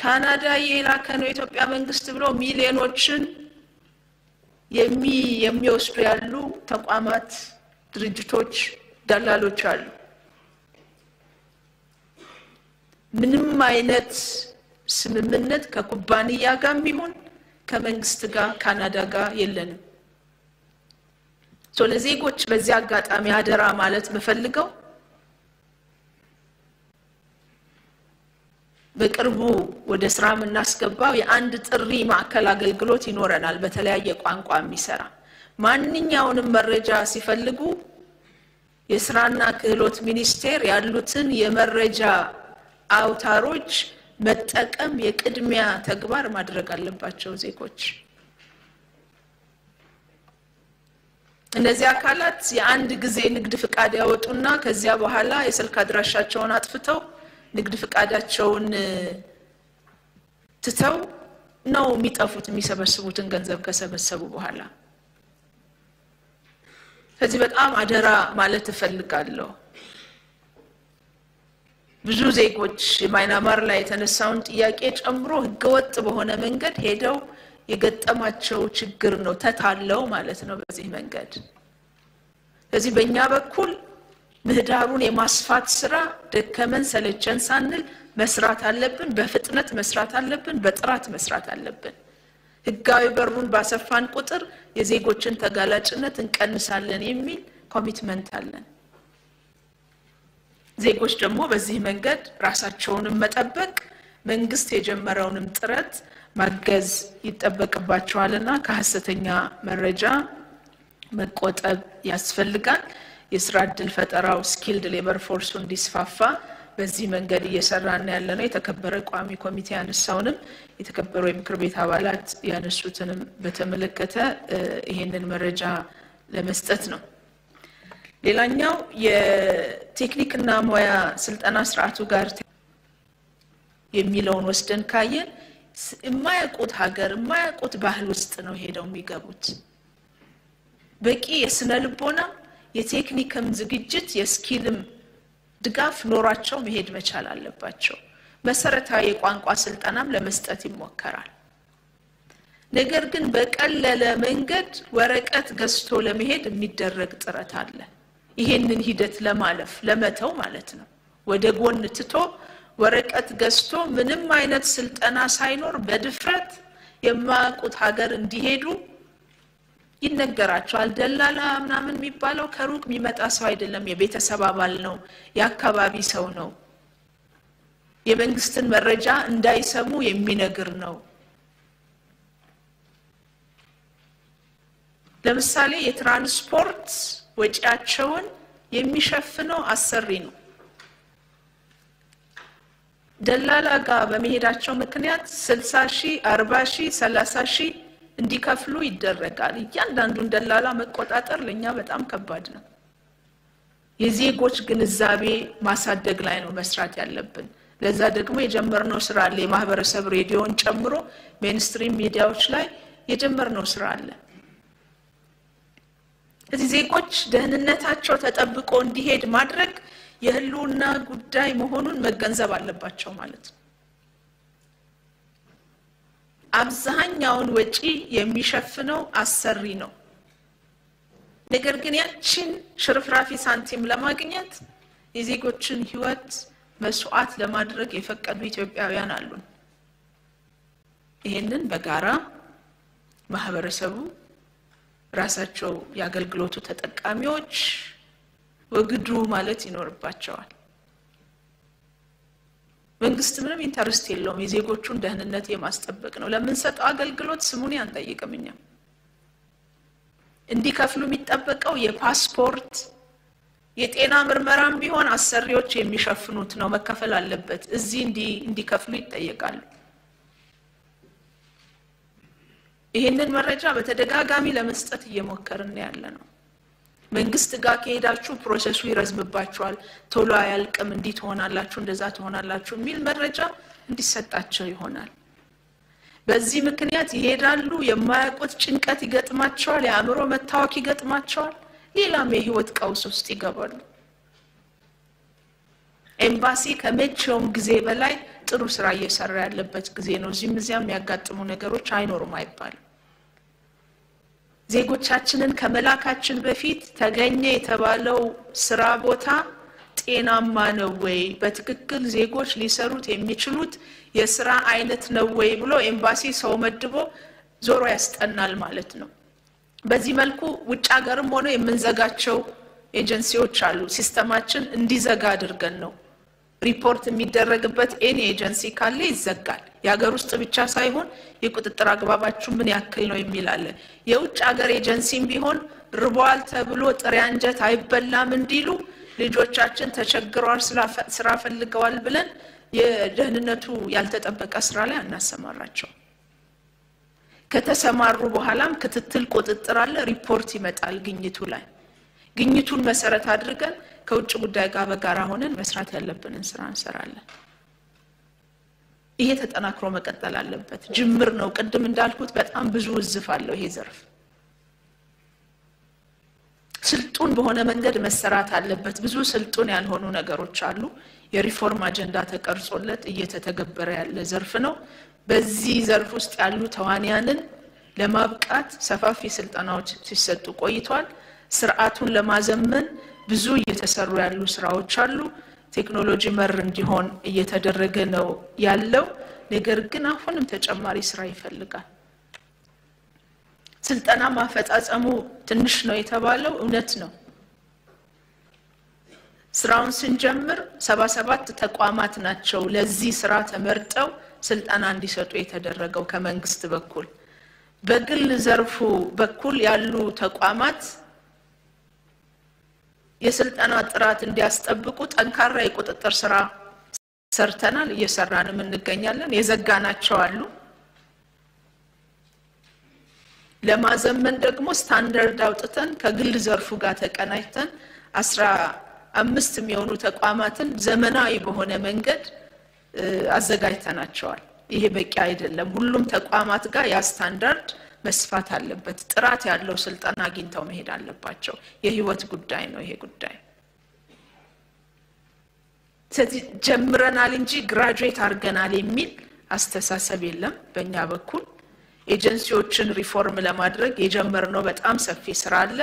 ካናዳ የላከነው ኢትዮጵያ መንግስት ብሎ ሚሊዮኖችን የሚወስዱ ያሉ ተቋማት ድርጅቶች ደላሎች አሉ ምንም አይነት ስምምነት ከኩባንያ ጋር ቢሆን ከመንግስት ጋር ካናዳ ጋር የለንም ለዜጎች በዚህ አጋጣሚ አደራ ማለት መፈልገው በቅርቡ ወደ ስራ እናስገባው የአንድ ጥሪ ማዕከል አገልግሎት ይኖረናል በተለያየ ቋንቋ የሚሰራ ማንኛውንም መረጃ ሲፈልጉ የስራና ክህሎት ሚኒስቴር ያሉትን የመረጃ አውታሮች መጠቀም የቅድሚያ ተግባር ማድረግ አለባቸው ዜጎች እነዚህ አካላት የአንድ ጊዜ ንግድ ፍቃድ ያወጡና ከዚያ በኋላ የስልክ አድራሻቸውን አጥፍተው ንግድ ፍቃዳቸውን ትተው ነው የሚጠፉት የሚሰበስቡትን ገንዘብ ከሰበሰቡ በኋላ ከዚህ በጣም አደራ ማለት እፈልጋለሁ ብዙ ዜጎች ማይናማር ላይ የተነሳውን ጥያቄ ጨምሮ ህገወጥ በሆነ መንገድ ሄደው የገጠማቸው ችግር ነው ተታለው ማለት ነው በዚህ መንገድ ስለዚህ በእኛ በኩል ምህዳሩን የማስፋት ስራ ደከመን ሰለቸን ሳንል መስራት አለብን በፍጥነት መስራት አለብን በጥራት መስራት አለብን ህጋዊ በሩን ባሰፋን ቁጥር የዜጎችን ተጋላጭነት እንቀንሳለን የሚል ኮሚትመንት አለን ዜጎች ደግሞ በዚህ መንገድ ራሳቸውን መጠበቅ መንግስት የጀመረውንም ጥረት ማገዝ ይተበቀባቸዋልና ከሐሰተኛ መረጃ መቆጠብ ያስፈልጋል የስራ ዕድል ፈጠራው ስኪልድ ሌበር ፎርስ እንዲስፋፋ በዚህ መንገድ እየሰራን ያለነው የተከበረ ቋሚ ኮሚቴ ያነሳውንም የተከበሩ የምክር ቤት አባላት ያነሱትንም በተመለከተ ይሄንን መረጃ ለመስጠት ነው ሌላኛው የቴክኒክና ሙያ ስልጠና ስርዓቱ ጋር የሚለውን ወስደን ካየን የማያውቁት ሀገር የማያውቁት ባህል ውስጥ ነው ሄደው የሚገቡት በቂ የስነ ልቦና የቴክኒክም ዝግጅት የስኪልም ድጋፍ ኖራቸው መሄድ መቻል አለባቸው መሰረታዊ የቋንቋ ስልጠናም ለመስጠት ይሞከራል ነገር ግን በቀለለ መንገድ ወረቀት ገዝቶ ለመሄድ የሚደረግ ጥረት አለ ይሄንን ሂደት ለማለፍ ለመተው ማለት ነው ወደ ጎን ትቶ ወረቀት ገዝቶ ምንም አይነት ስልጠና ሳይኖር በድፍረት የማያውቁት ሀገር እንዲሄዱ ይነገራቸዋል ደላላ ምናምን የሚባለው ከሩቅ የሚመጣ ሰው አይደለም የቤተሰብ አባል ነው የአካባቢ ሰው ነው የመንግስትን መረጃ እንዳይሰሙ የሚነግር ነው ለምሳሌ የትራንስፖርት ወጪያቸውን የሚሸፍነው አሰሪ ነው ደላላ ጋር በመሄዳቸው ምክንያት 60,000 40,000 30,000 እንዲከፍሉ ይደረጋል እያንዳንዱን ደላላ መቆጣጠር ለኛ በጣም ከባድ ነው የዜጎች ግንዛቤ ማሳደግ ላይ ነው መስራት ያለብን ለዛ ደግሞ የጀመርነው ስራ አለ የማህበረሰብ ሬዲዮን ጨምሮ ሜንስትሪም ሚዲያዎች ላይ የጀመርነው ስራ አለ እዚህ ዜጎች ደህንነታቸው ተጠብቆ እንዲሄድ ማድረግ የህልውና ጉዳይ መሆኑን መገንዘብ አለባቸው ማለት ነው አብዛኛውን ወጪ የሚሸፍነው አሰሪ ነው ነገር ግን ያቺን ሽርፍራፊ ሳንቲም ለማግኘት የዜጎችን ህይወት መስዋዕት ለማድረግ የፈቀዱ ኢትዮጵያውያን አሉ ይሄንን በጋራ ማህበረሰቡ ራሳቸው ያገልግሎቱ ተጠቃሚዎች ወግዱ ማለት ይኖርባቸዋል መንግስት ምንም ኢንተረስት የለውም የዜጎቹን ደህንነት የማስጠበቅ ነው ለምን ሰጠው አገልግሎት ስሙን ያንጠይቅምኛ እንዲከፍሉ የሚጠበቀው የፓስፖርት የጤና ምርመራም ቢሆን አሰሪዎች የሚሸፍኑት ነው መከፈል አለበት እዚህ እንዲከፍሉ ይጠየቃሉ ይሄንን መረጃ በተደጋጋሚ ለመስጠት እየሞከርን ያለነው መንግስት ጋር ከሄዳችሁ ፕሮሰሱ ይረዝምባችኋል ቶሎ አያልቅም እንዲህ ትሆናላችሁ እንደዛ ትሆናላችሁ የሚል መረጃ እንዲሰጣቸው ይሆናል በዚህ ምክንያት ይሄዳሉ የማያውቁት ጭንቀት ይገጥማቸዋል የአእምሮ መታወክ ይገጥማቸዋል ሌላም የህይወት ቀውስ ውስጥ ይገባሉ ኤምባሲ ከመቼውም ጊዜ በላይ ጥሩ ስራ እየሰራ ያለበት ጊዜ ነው እዚህም እዚያም የሚያጋጥሙ ነገሮች አይኖርም አይባልም ዜጎቻችንን ከመላካችን በፊት ተገኘ የተባለው ስራ ቦታ ጤናማ ነው ወይ በትክክል ዜጎች ሊሰሩት የሚችሉት የስራ አይነት ነው ወይ ብሎ ኤምባሲ ሰው መድቦ ዞሮ ያስጠናል ማለት ነው በዚህ መልኩ ውጭ ሀገርም ሆነ የምንዘጋቸው ኤጀንሲዎች አሉ ሲስተማችን እንዲዘጋ አድርገን ነው ሪፖርት የሚደረግበት ኤኒ ኤጀንሲ ካለ ይዘጋል የሀገር ውስጥ ብቻ ሳይሆን የቁጥጥር አግባባችሁ ምን ያክል ነው የሚላለ የውጭ ሀገር ኤጀንሲም ቢሆን ርቧል ተብሎ ጥሬ አንጀት አይበላም እንዲሉ ልጆቻችን ተቸግረዋል ስራ ፈልገዋል ብለን የደህንነቱ ያልተጠበቀ ስራ ላይ አናሰማራቸው ከተሰማሩ በኋላም ክትትል ቁጥጥር አለ ሪፖርት ይመጣል ግኝቱ ላይ ግኝቱን መሰረት አድርገን ከውጭ ጉዳይ ጋር በጋራ ሆነን መስራት ያለብንን ስራ እንሰራለን ይሄ ተጠናክሮ መቀጠል አለበት ጅምር ነው ቅድም እንዳልኩት በጣም ብዙ ውዝፍ አለው ይሄ ዘርፍ ስልጡን በሆነ መንገድ መሰራት አለበት ብዙ ስልጡን ያልሆኑ ነገሮች አሉ የሪፎርም አጀንዳ ተቀርጾለት እየተተገበረ ያለ ዘርፍ ነው በዚህ ዘርፍ ውስጥ ያሉ ተዋንያንን ለማብቃት ሰፋፊ ስልጠናዎች ሲሰጡ ቆይቷል ስርዓቱን ለማዘመን ብዙ እየተሰሩ ያሉ ስራዎች አሉ ቴክኖሎጂ መር እንዲሆን እየተደረገ ነው ያለው ነገር ግን አሁንም ተጨማሪ ስራ ይፈልጋል ስልጠና ማፈጻጸሙ ትንሽ ነው የተባለው እውነት ነው ስራውን ስንጀምር 77 ተቋማት ናቸው ለዚህ ስራ ተመርጠው ስልጠና እንዲሰጡ የተደረገው ከመንግስት በኩል በግል ዘርፉ በኩል ያሉ ተቋማት የስልጠና ጥራት እንዲያስጠብቁ ጠንካራ የቁጥጥር ስራ ሰርተናል እየሰራንም እንገኛለን የዘጋናቸው አሉ ለማዘመን ደግሞ ስታንዳርድ አውጥተን ከግል ዘርፉ ጋር ተቀናጅተን 15 የሚሆኑ ተቋማትን ዘመናዊ በሆነ መንገድ አዘጋጅተናቸዋል ይሄ በቂ አይደለም ሁሉም ተቋማት ጋር ያ ስታንዳርድ መስፋት አለበት ጥራት ያለው ስልጣን አግኝተው መሄድ አለባቸው የህይወት ጉዳይ ነው ይሄ ጉዳይ ስለዚህ ጀምረናል እንጂ ግራጁዌት አድርገናል የሚል አስተሳሰብ የለም በእኛ በኩል ኤጀንሲዎችን ሪፎርም ለማድረግ የጀመርነው በጣም ሰፊ ስራ አለ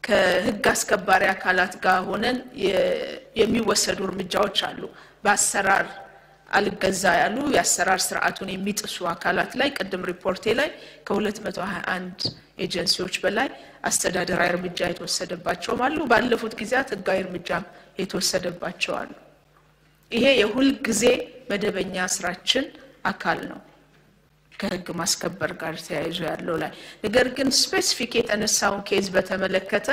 ከህግ አስከባሪ አካላት ጋር ሆነን የሚወሰዱ እርምጃዎች አሉ በአሰራር አልገዛ ያሉ የአሰራር ስርዓቱን የሚጥሱ አካላት ላይ ቀደም ሪፖርቴ ላይ ከ221 ኤጀንሲዎች በላይ አስተዳደራዊ እርምጃ የተወሰደባቸው አሉ ባለፉት ጊዜያት ህጋዊ እርምጃ የተወሰደባቸው አሉ ይሄ የሁል ጊዜ መደበኛ ስራችን አካል ነው ከህግ ማስከበር ጋር ተያይዞ ያለው ላይ ነገር ግን ስፔሲፊክ የተነሳውን ኬዝ በተመለከተ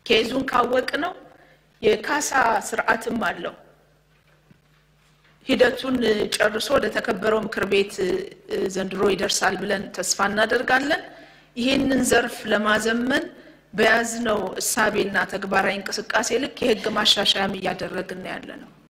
ኬዙን ካወቅ ነው የካሳ ስርዓትም አለው ሂደቱን ጨርሶ ወደ ተከበረው ምክር ቤት ዘንድሮ ይደርሳል ብለን ተስፋ እናደርጋለን ይሄንን ዘርፍ ለማዘመን በያዝነው እሳቤና ተግባራዊ እንቅስቃሴ ልክ የህግ ማሻሻያም እያደረግን ያለነው